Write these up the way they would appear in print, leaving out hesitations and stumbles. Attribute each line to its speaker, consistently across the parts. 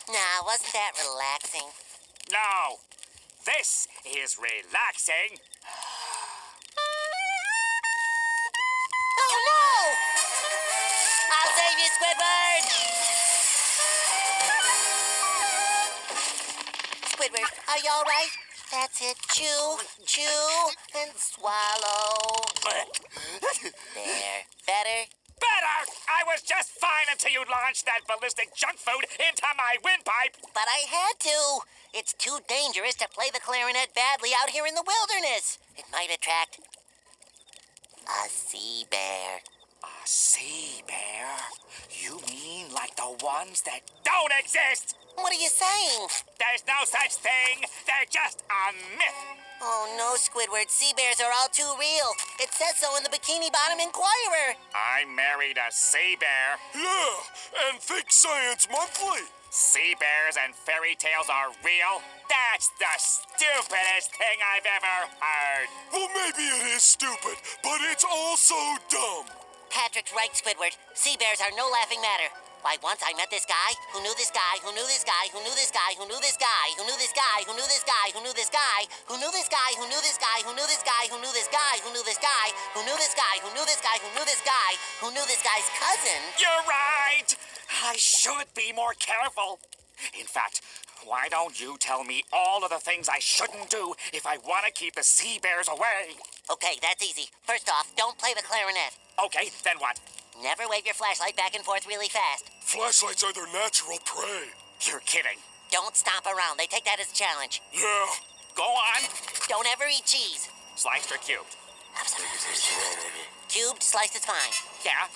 Speaker 1: Nah, wasn't that relaxing?
Speaker 2: No, this is relaxing.
Speaker 1: Oh, no! I'll save you, Squidward! Squidward, are you all right? That's it. Chew, chew, and swallow. There. Better?
Speaker 2: Better! I was just fine until you launched that ballistic junk food into my windpipe.
Speaker 1: But I had to. It's too dangerous to play the clarinet badly out here in the wilderness. It might attract a sea bear.
Speaker 2: A sea bear? You mean like the ones that don't exist?
Speaker 1: What are you saying?
Speaker 2: There's no such thing. They're just a myth.
Speaker 1: Oh, no, Squidward. Sea bears are all too real. It says so in the Bikini Bottom Inquirer.
Speaker 2: I married a sea bear.
Speaker 3: Yeah, and Think Science Monthly.
Speaker 2: Sea bears and fairy tales are real? That's the stupidest thing I've ever heard.
Speaker 3: Well, maybe it is stupid, but it's also dumb.
Speaker 1: Patrick's right, Squidward. Sea bears are no laughing matter. Why, once I met this guy who knew this guy who knew this guy who knew this guy who knew this guy who knew this guy who knew this guy who knew this guy who knew this guy who knew this guy who knew this guy who knew this guy who knew this guy who knew this guy who knew this guy who knew this guy who knew this guy's cousin.
Speaker 2: You're right. I should be more careful. In fact, why don't you tell me all of the things I shouldn't do if I want to keep the sea bears away?
Speaker 1: Okay, that's easy. First off, don't play the clarinet.
Speaker 2: Okay, then what?
Speaker 1: Never wave your flashlight back and forth really fast.
Speaker 3: Flashlights are their natural prey.
Speaker 2: You're kidding.
Speaker 1: Don't stomp around. They take that as a challenge.
Speaker 3: Yeah.
Speaker 2: Go on.
Speaker 1: Don't ever eat cheese.
Speaker 2: Sliced or cubed?
Speaker 1: Cubed, sliced is fine.
Speaker 2: Yeah,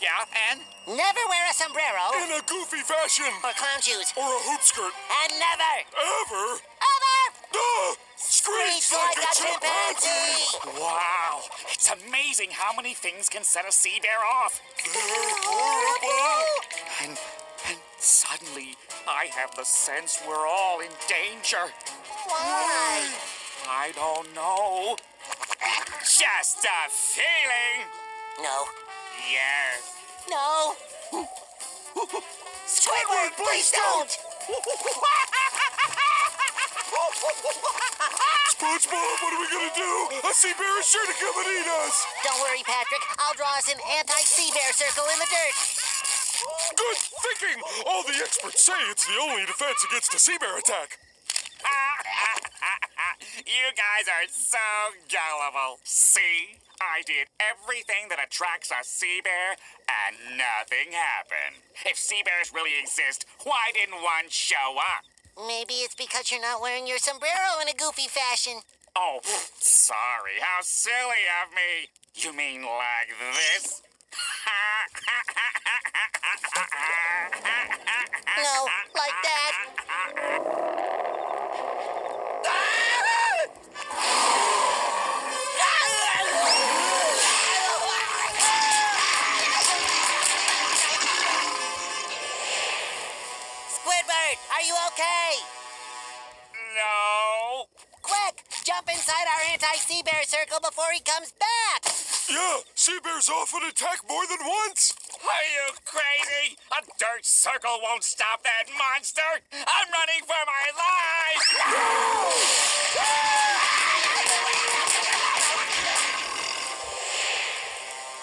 Speaker 2: and?
Speaker 1: Never wear a sombrero
Speaker 3: In a goofy fashion.
Speaker 1: or clown shoes.
Speaker 3: Or a hoop skirt.
Speaker 1: And never,
Speaker 3: Ever.
Speaker 1: ever
Speaker 3: Screech
Speaker 1: screech like a chimpanzee.
Speaker 2: Wow. It's amazing how many things can set a sea bear off.
Speaker 3: They're horrible.
Speaker 2: And suddenly, I have the sense we're all in danger.
Speaker 1: Why?
Speaker 2: I don't know. Just a feeling.
Speaker 1: No.
Speaker 2: Yes.
Speaker 1: No. Squidward, please don't!
Speaker 3: SpongeBob, what are we gonna do? A sea bear is sure to come and eat us.
Speaker 1: Don't worry, Patrick. I'll draw us an anti-sea bear circle in the dirt.
Speaker 3: Good thinking. All the experts say it's the only defense against a sea bear attack.
Speaker 2: You guys are so gullible. See? I did everything that attracts a sea bear, and nothing happened. If sea bears really exist, why didn't one show up?
Speaker 1: Maybe it's because you're not wearing your sombrero in a goofy fashion.
Speaker 2: Oh, sorry. How silly of me. You mean like this?
Speaker 1: No, like that. Squidward, are you okay?
Speaker 2: No.
Speaker 1: Quick, jump inside our anti-sea bear circle before he comes back.
Speaker 3: Yeah, sea bears often attack more than once.
Speaker 2: Are you crazy? A dirt circle won't stop that monster. I'm running for my life.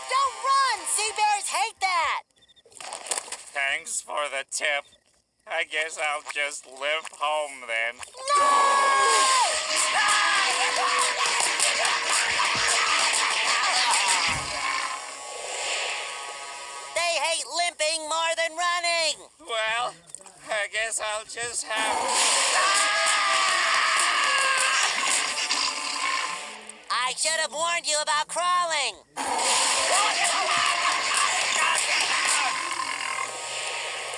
Speaker 1: Don't run! Sea bears hate that!
Speaker 2: Thanks for the tip. I guess I'll just limp home then.
Speaker 1: They hate limping more than running!
Speaker 2: Well, I guess I'll just have...
Speaker 1: I should have warned you about crawling.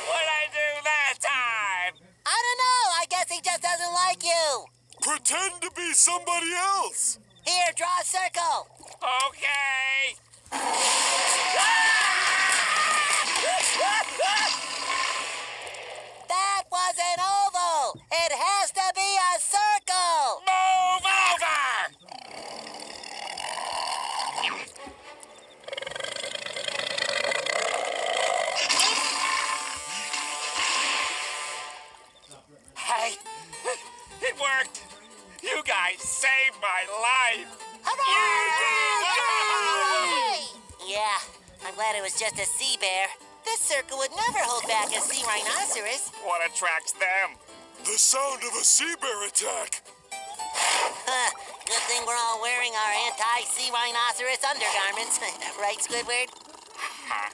Speaker 2: What'd I do that time?
Speaker 1: I don't know. I guess he just doesn't like you.
Speaker 3: Pretend to be somebody else.
Speaker 1: Here, draw a circle.
Speaker 2: Okay.
Speaker 1: That was an oval. It has to be a circle.
Speaker 2: Move over! guy saved my life.
Speaker 1: Hooray! Yeah, I'm glad it was just a sea bear. This circle would never hold back a sea rhinoceros.
Speaker 2: What attracts them?
Speaker 3: The sound of a sea bear attack.
Speaker 1: Huh, good thing we're all wearing our anti-sea rhinoceros undergarments. Right, Squidward?
Speaker 2: Huh.